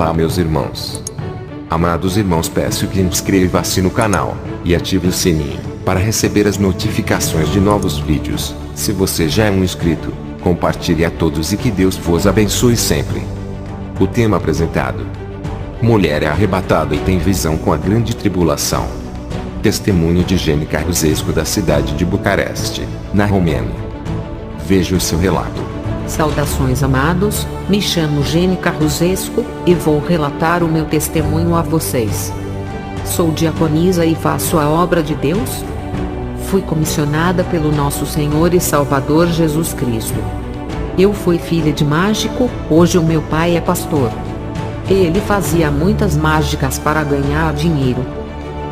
Olá meus irmãos. Amados irmãos, peço que inscreva-se no canal e ative o sininho para receber as notificações de novos vídeos. Se você já é um inscrito, compartilhe a todos e que Deus vos abençoe sempre. O tema apresentado: mulher é arrebatada e tem visão com a grande tribulação. Testemunho de Jene Carruzescu, da cidade de Bucareste, na Romênia. Veja o seu relato. Saudações amados, me chamo Jene Carruzescu e vou relatar o meu testemunho a vocês. Sou diaconisa e faço a obra de Deus. Fui comissionada pelo nosso Senhor e Salvador Jesus Cristo. Eu fui filha de mágico, hoje o meu pai é pastor. Ele fazia muitas mágicas para ganhar dinheiro.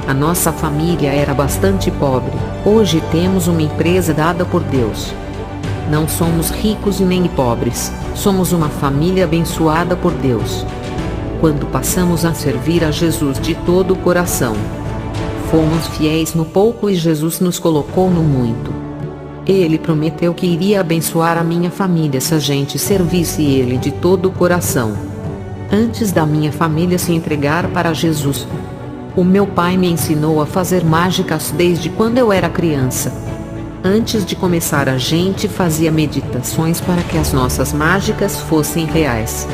A nossa família era bastante pobre, hoje temos uma empresa dada por Deus. Não somos ricos e nem pobres, somos uma família abençoada por Deus. Quando passamos a servir a Jesus de todo o coração, fomos fiéis no pouco e Jesus nos colocou no muito. Ele prometeu que iria abençoar a minha família se a gente servisse Ele de todo o coração. Antes da minha família se entregar para Jesus, o meu pai me ensinou a fazer mágicas desde quando eu era criança. Antes de começar, a gente fazia meditações para que as nossas mágicas fossem reais.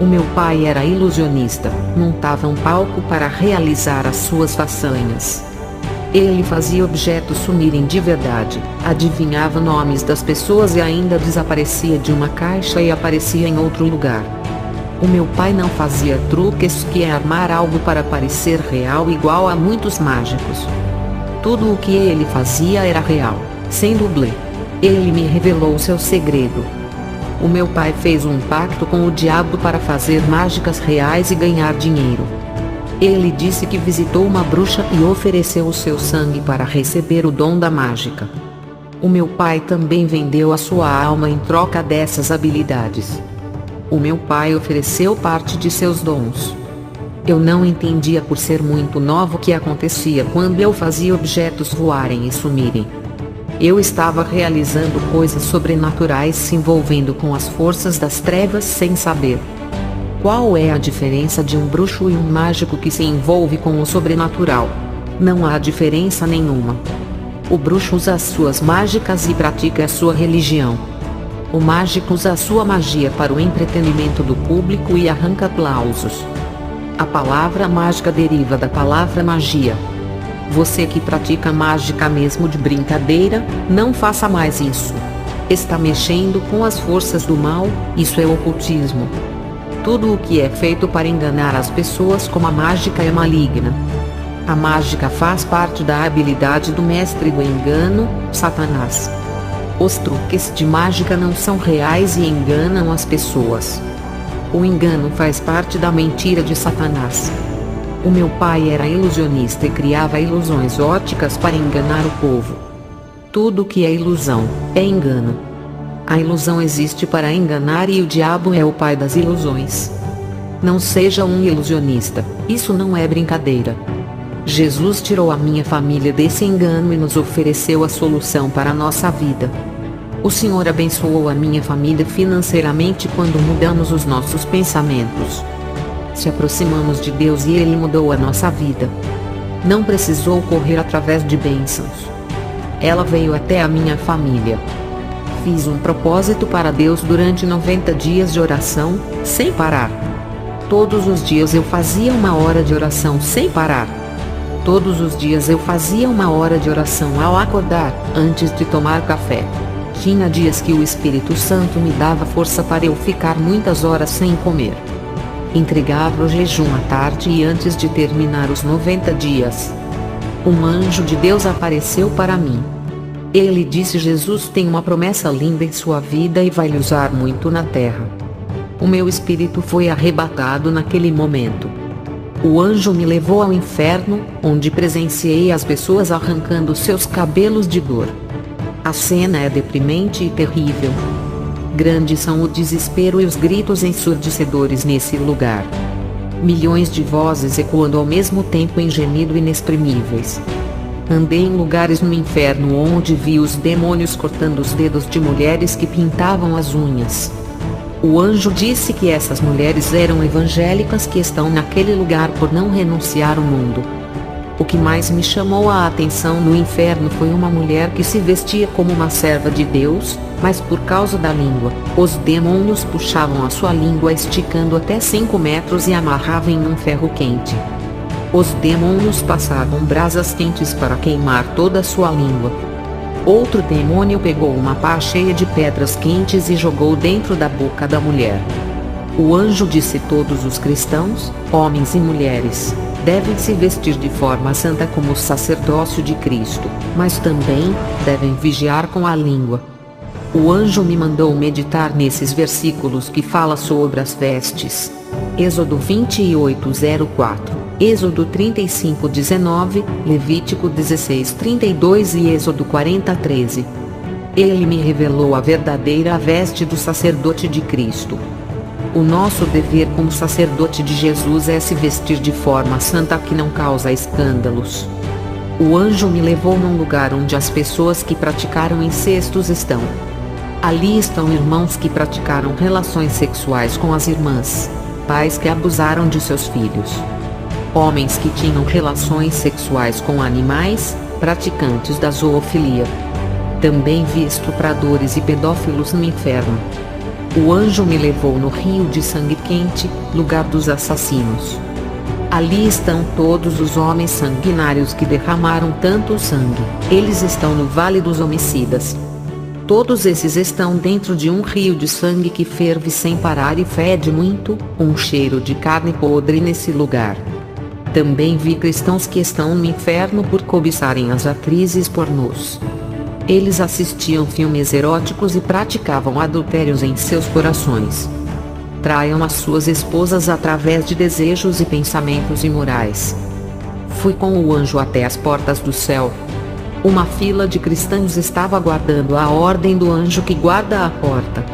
O meu pai era ilusionista, montava um palco para realizar as suas façanhas. Ele fazia objetos sumirem de verdade, adivinhava nomes das pessoas e ainda desaparecia de uma caixa e aparecia em outro lugar. O meu pai não fazia truques, que é armar algo para parecer real igual a muitos mágicos. Tudo o que ele fazia era real, sem dublê. Ele me revelou seu segredo. O meu pai fez um pacto com o diabo para fazer mágicas reais e ganhar dinheiro. Ele disse que visitou uma bruxa e ofereceu o seu sangue para receber o dom da mágica. O meu pai também vendeu a sua alma em troca dessas habilidades. O meu pai ofereceu parte de seus dons. Eu não entendia, por ser muito nova, o que acontecia quando eu fazia objetos voarem e sumirem. Eu estava realizando coisas sobrenaturais se envolvendo com as forças das trevas sem saber. Qual é a diferença de um bruxo e um mágico que se envolve com o sobrenatural? Não há diferença nenhuma. O bruxo usa as suas mágicas e pratica a sua religião. O mágico usa a sua magia para o entretenimento do público e arranca aplausos. A palavra mágica deriva da palavra magia. Você que pratica mágica mesmo de brincadeira, não faça mais isso. Está mexendo com as forças do mal, isso é ocultismo. Tudo o que é feito para enganar as pessoas como a mágica é maligna. A mágica faz parte da habilidade do mestre do engano, Satanás. Os truques de mágica não são reais e enganam as pessoas. O engano faz parte da mentira de Satanás. O meu pai era ilusionista e criava ilusões óticas para enganar o povo. Tudo que é ilusão é engano. A ilusão existe para enganar e o diabo é o pai das ilusões. Não seja um ilusionista, isso não é brincadeira. Jesus tirou a minha família desse engano e nos ofereceu a solução para a nossa vida. O Senhor abençoou a minha família financeiramente quando mudamos os nossos pensamentos. Se aproximamos de Deus e Ele mudou a nossa vida. Não precisou correr através de bênçãos. Ela veio até a minha família. Fiz um propósito para Deus durante 90 dias de oração, sem parar. Todos os dias eu fazia 1 hora de oração sem parar. Todos os dias eu fazia 1 hora de oração ao acordar, antes de tomar café. Tinha dias que o Espírito Santo me dava força para eu ficar muitas horas sem comer. Entregava o jejum à tarde e antes de terminar os 90 dias, um anjo de Deus apareceu para mim. Ele disse: Jesus tem uma promessa linda em sua vida e vai lhe usar muito na terra. O meu espírito foi arrebatado naquele momento. O anjo me levou ao inferno, onde presenciei as pessoas arrancando seus cabelos de dor. A cena é deprimente e terrível. Grandes são o desespero e os gritos ensurdecedores nesse lugar. Milhões de vozes ecoando ao mesmo tempo em gemido inexprimíveis. Andei em lugares no inferno onde vi os demônios cortando os dedos de mulheres que pintavam as unhas. O anjo disse que essas mulheres eram evangélicas que estão naquele lugar por não renunciar ao mundo. O que mais me chamou a atenção no inferno foi uma mulher que se vestia como uma serva de Deus, mas por causa da língua, os demônios puxavam a sua língua esticando até 5 metros e amarravam em um ferro quente. Os demônios passavam brasas quentes para queimar toda a sua língua. Outro demônio pegou uma pá cheia de pedras quentes e jogou dentro da boca da mulher. O anjo disse: todos os cristãos, homens e mulheres, devem se vestir de forma santa como o sacerdócio de Cristo, mas também devem vigiar com a língua. O anjo me mandou meditar nesses versículos que fala sobre as vestes. Êxodo 28:04. Êxodo 35:19, Levítico 16:32 e Êxodo 40:13. Ele me revelou a verdadeira veste do sacerdote de Cristo. O nosso dever como sacerdote de Jesus é se vestir de forma santa que não causa escândalos. O anjo me levou num lugar onde as pessoas que praticaram incestos estão. Ali estão irmãos que praticaram relações sexuais com as irmãs, pais que abusaram de seus filhos, homens que tinham relações sexuais com animais, praticantes da zoofilia. Também vi estupradores e pedófilos no inferno. O anjo me levou no rio de sangue quente, lugar dos assassinos. Ali estão todos os homens sanguinários que derramaram tanto sangue. Eles estão no vale dos homicidas. Todos esses estão dentro de um rio de sangue que ferve sem parar e fede muito, um cheiro de carne podre nesse lugar. Também vi cristãos que estão no inferno por cobiçarem as atrizes pornôs. Eles assistiam filmes eróticos e praticavam adultérios em seus corações. Traiam as suas esposas através de desejos e pensamentos imorais. Fui com o anjo até as portas do céu. Uma fila de cristãos estava aguardando a ordem do anjo que guarda a porta.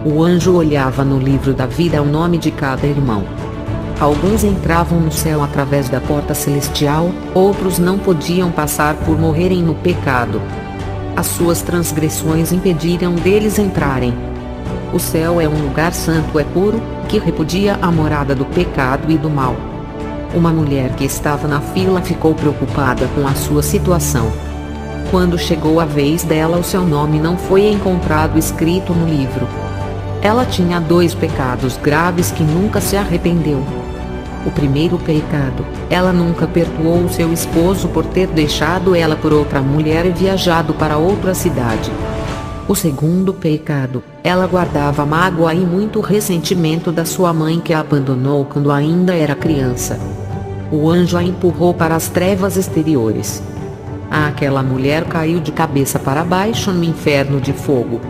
O anjo olhava no livro da vida o nome de cada irmão. Alguns entravam no céu através da porta celestial, outros não podiam passar por morrerem no pecado. As suas transgressões impediram deles entrarem. O céu é um lugar santo, é puro, que repudia a morada do pecado e do mal. Uma mulher que estava na fila ficou preocupada com a sua situação. Quando chegou a vez dela, o seu nome não foi encontrado escrito no livro. Ela tinha 2 pecados graves que nunca se arrependeu. O primeiro pecado, ela nunca perdoou o seu esposo por ter deixado ela por outra mulher e viajado para outra cidade. O segundo pecado, ela guardava mágoa e muito ressentimento da sua mãe que a abandonou quando ainda era criança. O anjo a empurrou para as trevas exteriores. Aquela mulher caiu de cabeça para baixo no inferno de fogo.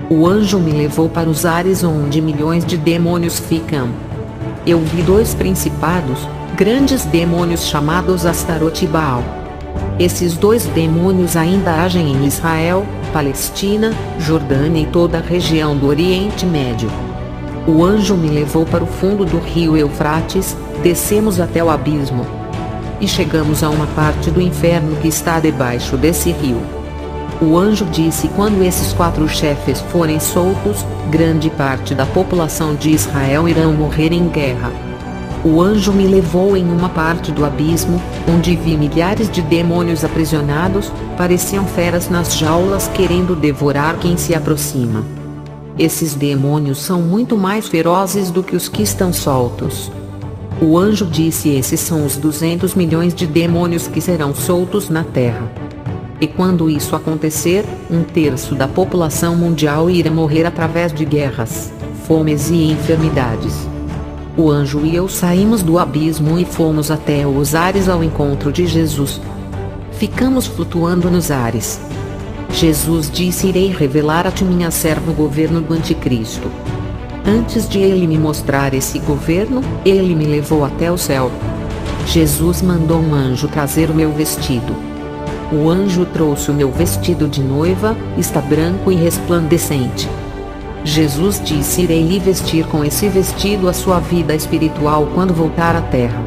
O anjo me levou para os ares onde milhões de demônios ficam. Eu vi 2 principados, grandes demônios chamados Astarote e Baal. Esses 2 demônios ainda agem em Israel, Palestina, Jordânia e toda a região do Oriente Médio. O anjo me levou para o fundo do rio Eufrates, descemos até o abismo. E chegamos a uma parte do inferno que está debaixo desse rio. O anjo disse: quando esses 4 chefes forem soltos, grande parte da população de Israel irão morrer em guerra. O anjo me levou em uma parte do abismo, onde vi milhares de demônios aprisionados, pareciam feras nas jaulas querendo devorar quem se aproxima. Esses demônios são muito mais ferozes do que os que estão soltos. O anjo disse: esses são os 200 milhões de demônios que serão soltos na terra. E quando isso acontecer, 1/3 da população mundial irá morrer através de guerras, fomes e enfermidades. O anjo e eu saímos do abismo e fomos até os ares ao encontro de Jesus. Ficamos flutuando nos ares. Jesus disse: irei revelar a ti minha serva o governo do anticristo. Antes de ele me mostrar esse governo, ele me levou até o céu. Jesus mandou um anjo trazer o meu vestido. O anjo trouxe o meu vestido de noiva, está branco e resplandecente. Jesus disse: irei lhe vestir com esse vestido a sua vida espiritual quando voltar à terra.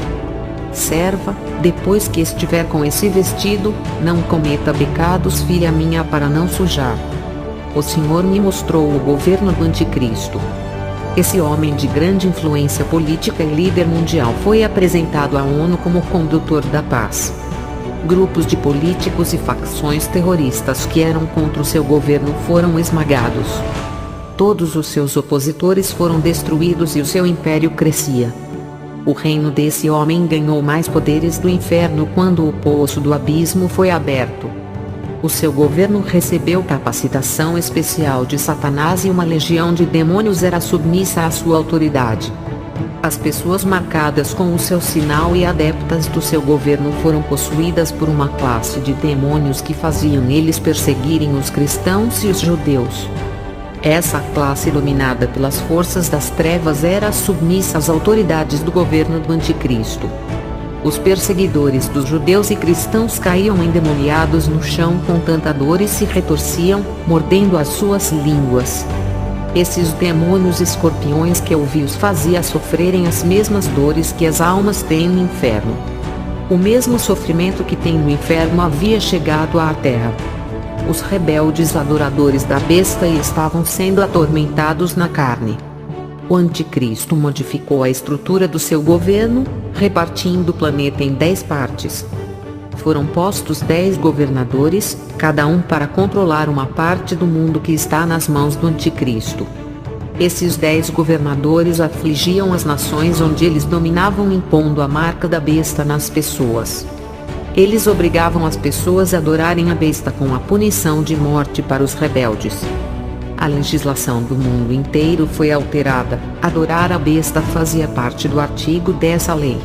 Serva, depois que estiver com esse vestido, não cometa pecados, filha minha, para não sujar. O Senhor me mostrou o governo do anticristo. Esse homem de grande influência política e líder mundial foi apresentado à ONU como condutor da paz. Grupos de políticos e facções terroristas que eram contra o seu governo foram esmagados. Todos os seus opositores foram destruídos e o seu império crescia. O reino desse homem ganhou mais poderes do inferno quando o poço do abismo foi aberto. O seu governo recebeu capacitação especial de Satanás e uma legião de demônios era submissa à sua autoridade. As pessoas marcadas com o seu sinal e adeptas do seu governo foram possuídas por uma classe de demônios que faziam eles perseguirem os cristãos e os judeus. Essa classe dominada pelas forças das trevas era submissa às autoridades do governo do Anticristo. Os perseguidores dos judeus e cristãos caíam endemoniados no chão com tanta dor e se retorciam, mordendo as suas línguas. Esses demônios escorpiões que ouvi os fazia sofrerem as mesmas dores que as almas têm no inferno. O mesmo sofrimento que tem no inferno havia chegado à terra. Os rebeldes adoradores da besta estavam sendo atormentados na carne. O Anticristo modificou a estrutura do seu governo, repartindo o planeta em 10 partes. Foram postos 10 governadores, cada um para controlar uma parte do mundo que está nas mãos do Anticristo. Esses 10 governadores afligiam as nações onde eles dominavam, impondo a marca da besta nas pessoas. Eles obrigavam as pessoas a adorarem a besta com a punição de morte para os rebeldes. A legislação do mundo inteiro foi alterada. Adorar a besta fazia parte do artigo dessa lei.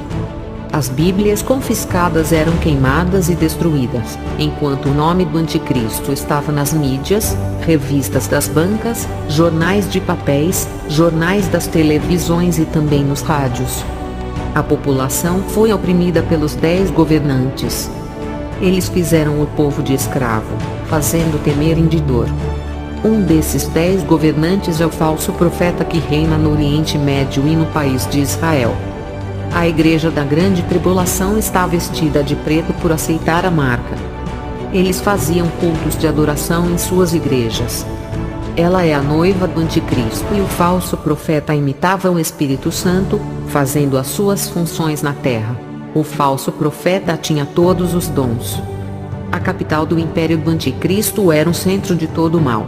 As Bíblias confiscadas eram queimadas e destruídas, enquanto o nome do Anticristo estava nas mídias, revistas das bancas, jornais de papéis, jornais das televisões e também nos rádios. A população foi oprimida pelos 10 governantes. Eles fizeram o povo de escravo, fazendo temerem de dor. Um desses 10 governantes é o falso profeta que reina no Oriente Médio e no país de Israel. A igreja da grande tribulação está vestida de preto por aceitar a marca. Eles faziam cultos de adoração em suas igrejas. Ela é a noiva do Anticristo e o falso profeta imitava o Espírito Santo, fazendo as suas funções na terra. O falso profeta tinha todos os dons. A capital do império do Anticristo era o centro de todo o mal.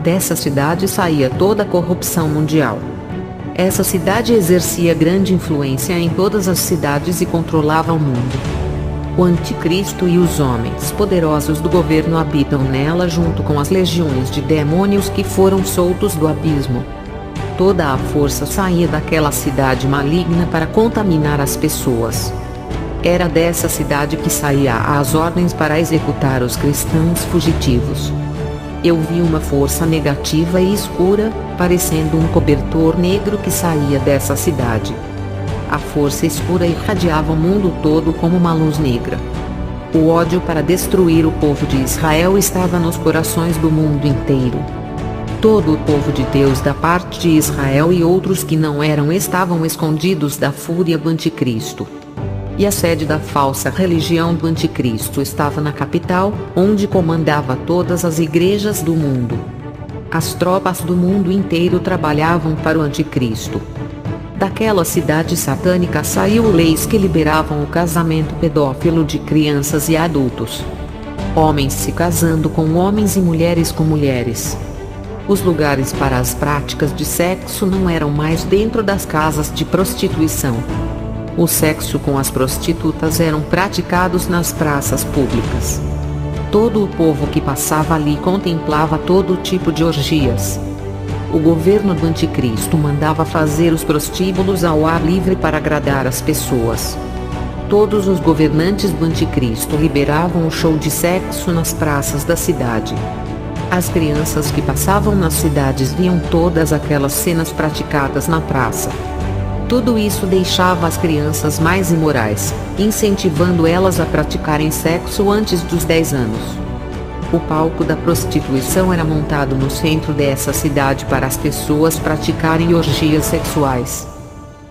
Dessa cidade saía toda a corrupção mundial. Essa cidade exercia grande influência em todas as cidades e controlava o mundo. O Anticristo e os homens poderosos do governo habitam nela junto com as legiões de demônios que foram soltos do abismo. Toda a força saía daquela cidade maligna para contaminar as pessoas. Era dessa cidade que saía as ordens para executar os cristãos fugitivos. Eu vi uma força negativa e escura, parecendo um cobertor negro que saía dessa cidade. A força escura irradiava o mundo todo como uma luz negra. O ódio para destruir o povo de Israel estava nos corações do mundo inteiro. Todo o povo de Deus da parte de Israel e outros que não eram estavam escondidos da fúria do Anticristo. E a sede da falsa religião do Anticristo estava na capital, onde comandava todas as igrejas do mundo. As tropas do mundo inteiro trabalhavam para o Anticristo. Daquela cidade satânica saiu leis que liberavam o casamento pedófilo de crianças e adultos. Homens se casando com homens e mulheres com mulheres. Os lugares para as práticas de sexo não eram mais dentro das casas de prostituição. O sexo com as prostitutas eram praticados nas praças públicas. Todo o povo que passava ali contemplava todo tipo de orgias. O governo do Anticristo mandava fazer os prostíbulos ao ar livre para agradar as pessoas. Todos os governantes do Anticristo liberavam o show de sexo nas praças da cidade. As crianças que passavam nas cidades viam todas aquelas cenas praticadas na praça. Tudo isso deixava as crianças mais imorais, incentivando elas a praticarem sexo antes dos 10 anos. O palco da prostituição era montado no centro dessa cidade para as pessoas praticarem orgias sexuais.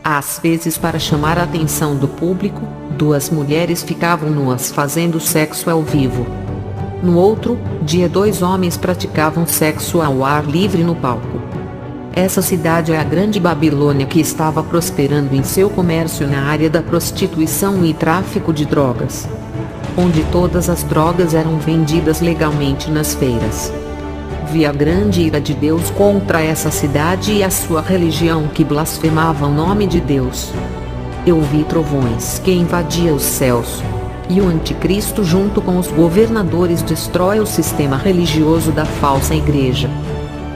Às vezes, para chamar a atenção do público, 2 mulheres ficavam nuas fazendo sexo ao vivo. No outro dia, 2 homens praticavam sexo ao ar livre no palco. Essa cidade é a grande Babilônia, que estava prosperando em seu comércio na área da prostituição e tráfico de drogas, onde todas as drogas eram vendidas legalmente nas feiras. Vi a grande ira de Deus contra essa cidade e a sua religião, que blasfemava o nome de Deus. Eu vi trovões que invadiam os céus, e o anticristo junto com os governadores destrói o sistema religioso da falsa igreja.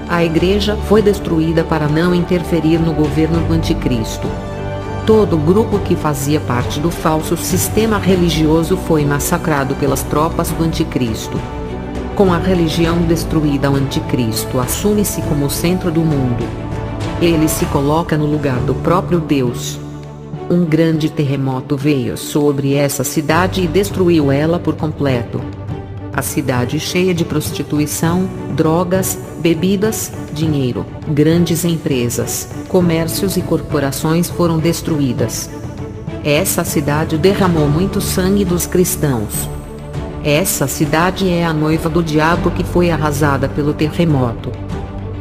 A igreja foi destruída para não interferir no governo do anticristo. Todo o grupo que fazia parte do falso sistema religioso foi massacrado pelas tropas do anticristo. Com a religião destruída, o anticristo assume-se como o centro do mundo. Ele se coloca no lugar do próprio Deus. Um grande terremoto veio sobre essa cidade e destruiu ela por completo. A cidade, cheia de prostituição, drogas, bebidas, dinheiro, grandes empresas, comércios e corporações foram destruídas. Essa cidade derramou muito sangue dos cristãos. Essa cidade é a noiva do diabo, que foi arrasada pelo terremoto.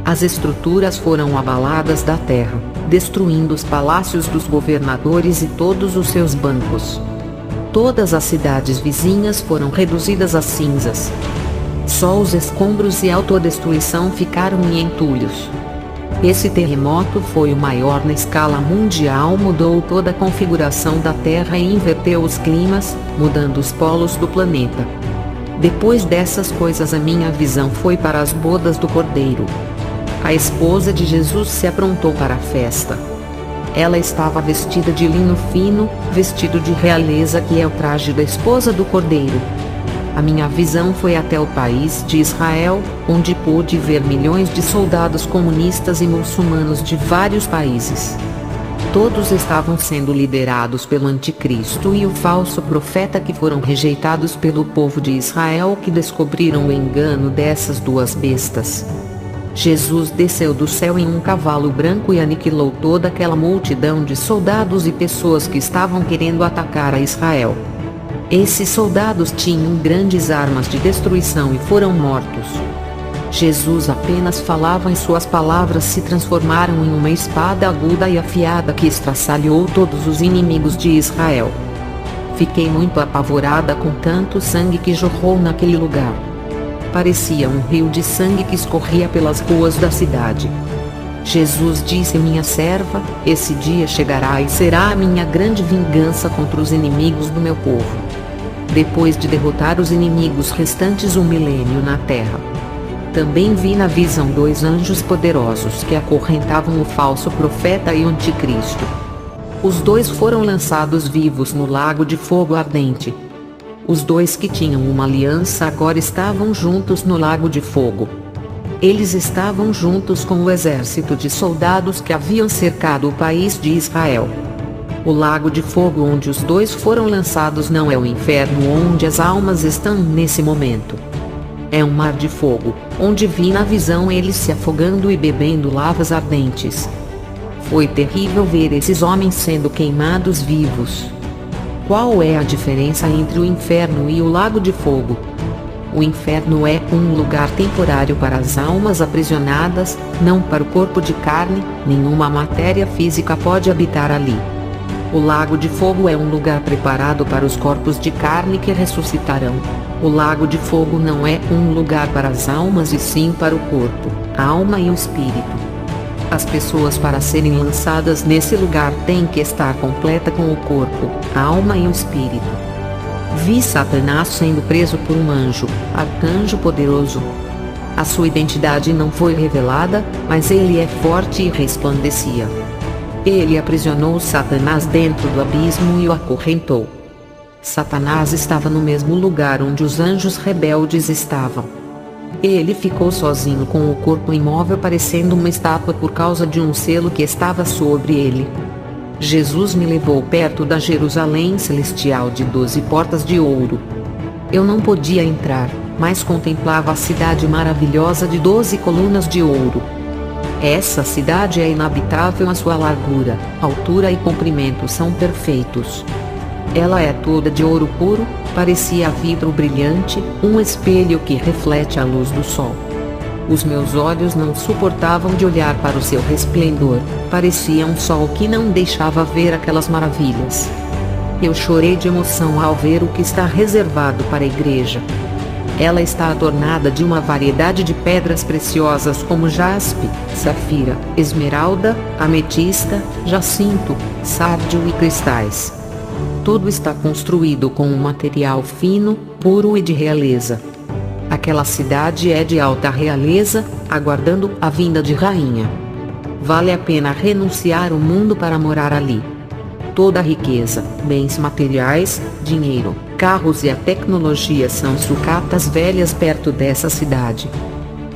As estruturas foram abaladas da terra, destruindo os palácios dos governadores e todos os seus bancos. Todas as cidades vizinhas foram reduzidas a cinzas. Só os escombros e autodestruição ficaram em entulhos. Esse terremoto foi o maior na escala mundial, mudou toda a configuração da Terra e inverteu os climas, mudando os polos do planeta. Depois dessas coisas, a minha visão foi para as bodas do Cordeiro. A esposa de Jesus se aprontou para a festa. Ela estava vestida de linho fino, vestido de realeza, que é o traje da esposa do Cordeiro. A minha visão foi até o país de Israel, onde pude ver milhões de soldados comunistas e muçulmanos de vários países. Todos estavam sendo liderados pelo anticristo e o falso profeta, que foram rejeitados pelo povo de Israel, que descobriram o engano dessas duas bestas. Jesus desceu do céu em um cavalo branco e aniquilou toda aquela multidão de soldados e pessoas que estavam querendo atacar a Israel. Esses soldados tinham grandes armas de destruição e foram mortos. Jesus apenas falava e suas palavras se transformaram em uma espada aguda e afiada que estraçalhou todos os inimigos de Israel. Fiquei muito apavorada com tanto sangue que jorrou naquele lugar. Parecia um rio de sangue que escorria pelas ruas da cidade. Jesus disse: minha serva, esse dia chegará e será a minha grande vingança contra os inimigos do meu povo. Depois de derrotar os inimigos restantes um milênio na terra. Também vi na visão 2 anjos poderosos que acorrentavam o falso profeta e o anticristo. Os 2 foram lançados vivos no lago de fogo ardente. Os 2 que tinham uma aliança agora estavam juntos no lago de fogo. Eles estavam juntos com o exército de soldados que haviam cercado o país de Israel. O lago de fogo onde os 2 foram lançados não é o inferno onde as almas estão nesse momento. É um mar de fogo, onde vi na visão eles se afogando e bebendo lavas ardentes. Foi terrível ver esses homens sendo queimados vivos. Qual é a diferença entre o inferno e o lago de fogo? O inferno é um lugar temporário para as almas aprisionadas, não para o corpo de carne. Nenhuma matéria física pode habitar ali. O lago de fogo é um lugar preparado para os corpos de carne que ressuscitarão. O lago de fogo não é um lugar para as almas e sim para o corpo, a alma e o espírito. As pessoas, para serem lançadas nesse lugar, têm que estar completa com o corpo, a alma e o espírito. Vi Satanás sendo preso por um anjo, arcanjo poderoso. A sua identidade não foi revelada, mas ele é forte e resplandecia. Ele aprisionou Satanás dentro do abismo e o acorrentou. Satanás estava no mesmo lugar onde os anjos rebeldes estavam. Ele ficou sozinho com o corpo imóvel, parecendo uma estátua por causa de um selo que estava sobre ele. Jesus me levou perto da Jerusalém celestial de 12 portas de ouro. Eu não podia entrar, mas contemplava a cidade maravilhosa de 12 colunas de ouro. Essa cidade é inabitável, a sua largura, altura e comprimento são perfeitos. Ela é toda de ouro puro, parecia vidro brilhante, um espelho que reflete a luz do sol. Os meus olhos não suportavam de olhar para o seu resplendor, parecia um sol que não deixava ver aquelas maravilhas. Eu chorei de emoção ao ver o que está reservado para a igreja. Ela está adornada de uma variedade de pedras preciosas como jaspe, safira, esmeralda, ametista, jacinto, sárdio e cristais. Tudo está construído com um material fino, puro e de realeza. Aquela cidade é de alta realeza, aguardando a vinda de rainha. Vale a pena renunciar o mundo para morar ali. Toda a riqueza, bens materiais, dinheiro, carros e a tecnologia são sucatas velhas perto dessa cidade.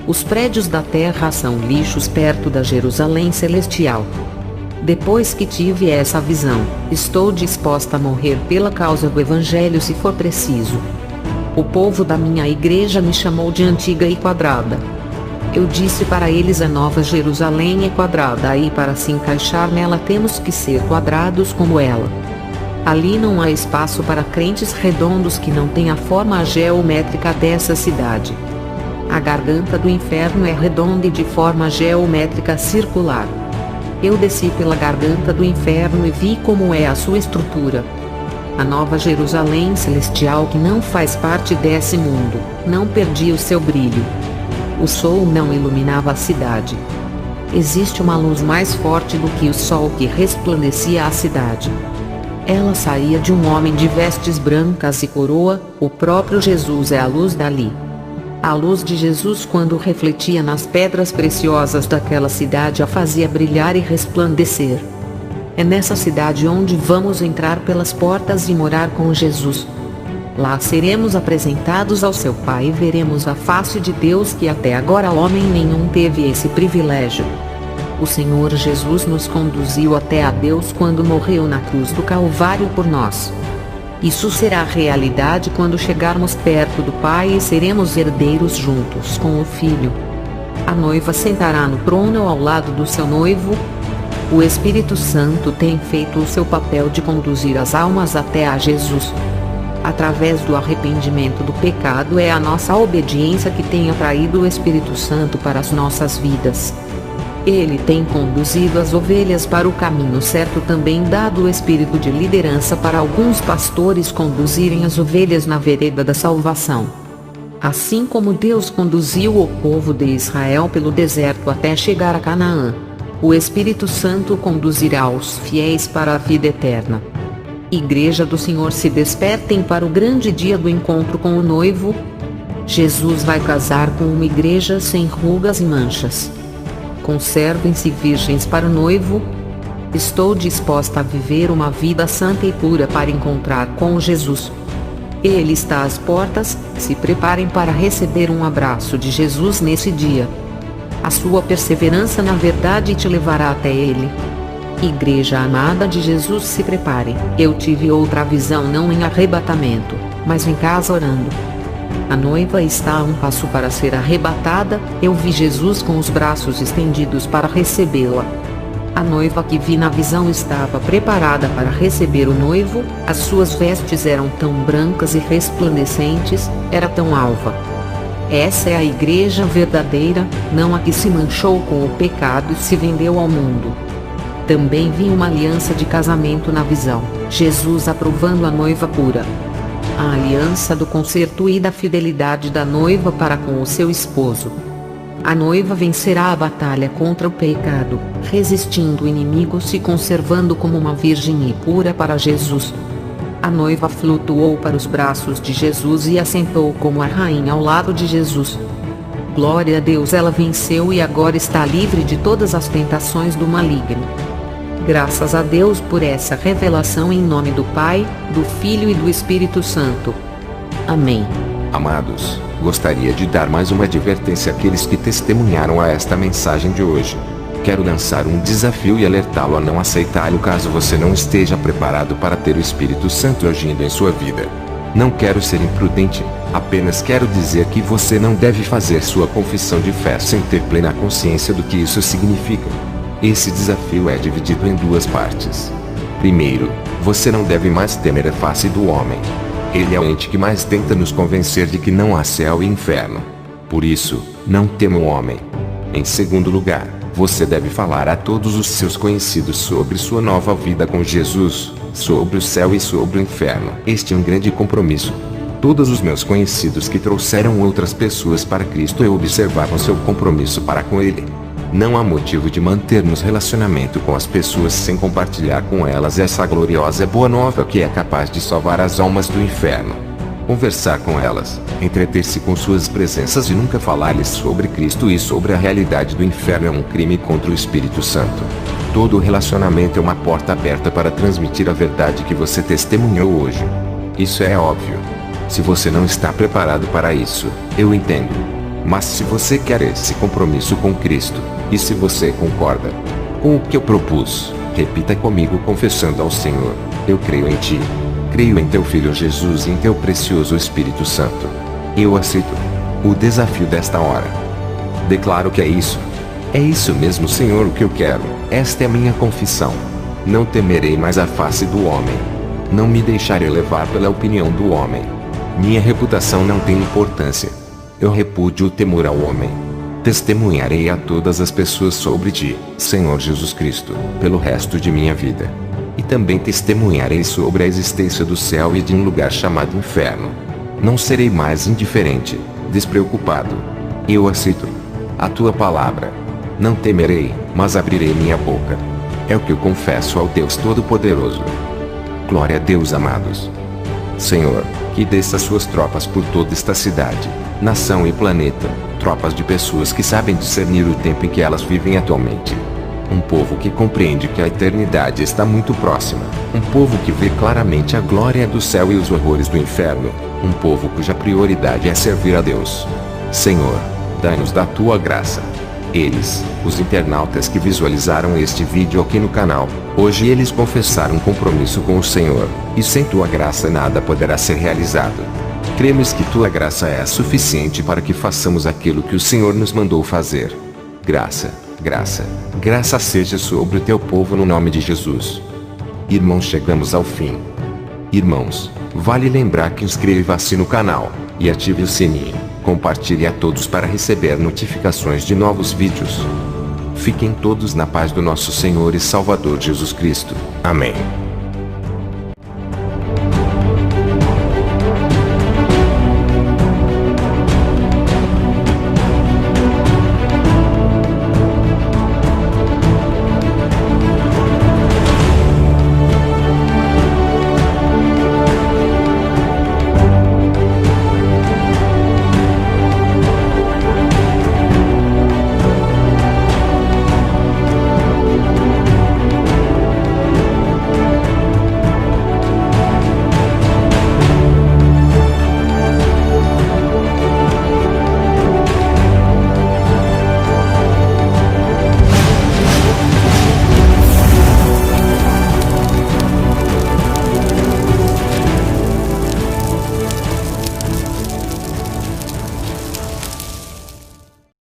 Os prédios da terra são lixos perto da Jerusalém celestial. Depois que tive essa visão, estou disposta a morrer pela causa do Evangelho se for preciso. O povo da minha igreja me chamou de antiga e quadrada. Eu disse para eles: a nova Jerusalém é quadrada e para se encaixar nela temos que ser quadrados como ela. Ali não há espaço para crentes redondos que não têm a forma geométrica dessa cidade. A garganta do inferno é redonda e de forma geométrica circular. Eu desci pela garganta do inferno e vi como é a sua estrutura. A nova Jerusalém celestial, que não faz parte desse mundo, não perdia o seu brilho. O sol não iluminava a cidade. Existe uma luz mais forte do que o sol que resplandecia a cidade. Ela saía de um homem de vestes brancas e coroa. O próprio Jesus é a luz dali. A luz de Jesus, quando refletia nas pedras preciosas daquela cidade, a fazia brilhar e resplandecer. É nessa cidade onde vamos entrar pelas portas e morar com Jesus. Lá seremos apresentados ao seu Pai e veremos a face de Deus, que até agora homem nenhum teve esse privilégio. O Senhor Jesus nos conduziu até a Deus quando morreu na cruz do Calvário por nós. Isso será realidade quando chegarmos perto do Pai e seremos herdeiros juntos com o Filho. A noiva sentará no trono ao lado do seu noivo. O Espírito Santo tem feito o seu papel de conduzir as almas até a Jesus. Através do arrependimento do pecado é a nossa obediência que tem atraído o Espírito Santo para as nossas vidas. Ele tem conduzido as ovelhas para o caminho certo, também dado o espírito de liderança para alguns pastores conduzirem as ovelhas na vereda da salvação. Assim como Deus conduziu o povo de Israel pelo deserto até chegar a Canaã, o Espírito Santo conduzirá os fiéis para a vida eterna. Igreja do Senhor, se despertem para o grande dia do encontro com o noivo. Jesus vai casar com uma igreja sem rugas e manchas. Conservem-se virgens para o noivo. Estou disposta a viver uma vida santa e pura para encontrar com Jesus. Ele está às portas. Se preparem para receber um abraço de Jesus nesse dia. A sua perseverança na verdade te levará até Ele. Igreja amada de Jesus, se prepare. Eu tive outra visão, não em arrebatamento, mas em casa orando. A noiva está a um passo para ser arrebatada. Eu vi Jesus com os braços estendidos para recebê-la. A noiva que vi na visão estava preparada para receber o noivo. As suas vestes eram tão brancas e resplandecentes, era tão alva. Essa é a igreja verdadeira, não a que se manchou com o pecado e se vendeu ao mundo. Também vi uma aliança de casamento na visão, Jesus aprovando a noiva pura. A aliança do conserto e da fidelidade da noiva para com o seu esposo. A noiva vencerá a batalha contra o pecado, resistindo o inimigo, se conservando como uma virgem e pura para Jesus. A noiva flutuou para os braços de Jesus e assentou como a rainha ao lado de Jesus. Glória a Deus, ela venceu e agora está livre de todas as tentações do maligno. Graças a Deus por essa revelação, em nome do Pai, do Filho e do Espírito Santo. Amém. Amados, gostaria de dar mais uma advertência àqueles que testemunharam a esta mensagem de hoje. Quero lançar um desafio e alertá-lo a não aceitá-lo caso você não esteja preparado para ter o Espírito Santo agindo em sua vida. Não quero ser imprudente, apenas quero dizer que você não deve fazer sua confissão de fé sem ter plena consciência do que isso significa. Esse desafio é dividido em duas partes. Primeiro, você não deve mais temer a face do homem. Ele é o ente que mais tenta nos convencer de que não há céu e inferno. Por isso, não tema o homem. Em segundo lugar, você deve falar a todos os seus conhecidos sobre sua nova vida com Jesus, sobre o céu e sobre o inferno. Este é um grande compromisso. Todos os meus conhecidos que trouxeram outras pessoas para Cristo observavam seu compromisso para com Ele. Não há motivo de mantermos relacionamento com as pessoas sem compartilhar com elas essa gloriosa boa nova que é capaz de salvar as almas do inferno. Conversar com elas, entreter-se com suas presenças e nunca falar-lhes sobre Cristo e sobre a realidade do inferno é um crime contra o Espírito Santo. Todo relacionamento é uma porta aberta para transmitir a verdade que você testemunhou hoje. Isso é óbvio. Se você não está preparado para isso, eu entendo. Mas se você quer esse compromisso com Cristo, e se você concorda com o que eu propus, repita comigo confessando ao Senhor: eu creio em Ti. Creio em Teu Filho Jesus e em Teu precioso Espírito Santo. Eu aceito o desafio desta hora. Declaro que é isso. É isso mesmo, Senhor, o que eu quero. Esta é a minha confissão. Não temerei mais a face do homem. Não me deixarei levar pela opinião do homem. Minha reputação não tem importância. Eu repudio o temor ao homem. Testemunharei a todas as pessoas sobre Ti, Senhor Jesus Cristo, pelo resto de minha vida. E também testemunharei sobre a existência do céu e de um lugar chamado inferno. Não serei mais indiferente, despreocupado. Eu aceito a Tua palavra. Não temerei, mas abrirei minha boca. É o que eu confesso ao Deus Todo-Poderoso. Glória a Deus, amados. Senhor, que desça suas tropas por toda esta cidade, nação e planeta, tropas de pessoas que sabem discernir o tempo em que elas vivem atualmente. Um povo que compreende que a eternidade está muito próxima. Um povo que vê claramente a glória do céu e os horrores do inferno. Um povo cuja prioridade é servir a Deus. Senhor, dai-nos da Tua graça. Eles, os internautas que visualizaram este vídeo aqui no canal, hoje eles confessaram um compromisso com o Senhor, e sem Tua graça nada poderá ser realizado. Cremos que Tua graça é suficiente para que façamos aquilo que o Senhor nos mandou fazer. Graça seja sobre o Teu povo no nome de Jesus. Irmãos, chegamos ao fim. Irmãos, vale lembrar que inscreva-se no canal, e ative o sininho, compartilhe a todos para receber notificações de novos vídeos. Fiquem todos na paz do nosso Senhor e Salvador Jesus Cristo. Amém.